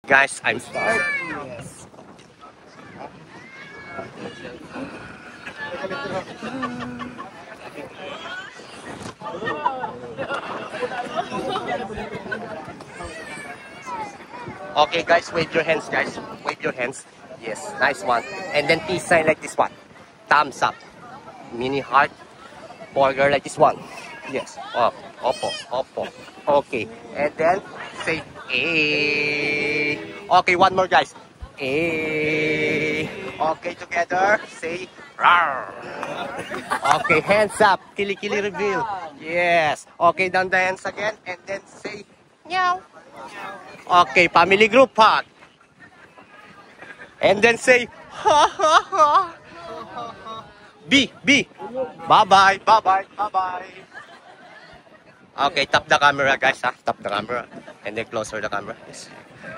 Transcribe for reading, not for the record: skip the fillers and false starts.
Guys, I'm start. Yes. Okay, guys, wave your hands, guys. Wave your hands. Yes, nice one. And then peace sign like this one. Thumbs up. Mini heart. Burger like this one. Yes. Oh, opo, opo. Okay. And then say A. Okay, one more, guys. A. Okay, together. Say rawr. Okay, hands up. Kili-kili reveal. Yes. Okay, down the hands again. And then say meow. Okay, family group hug. And then say ha ha ha. B. Bye-bye, bye-bye, bye-bye. Okay, tap the camera, guys, ha? Tap the camera. And then closer the camera. Yes.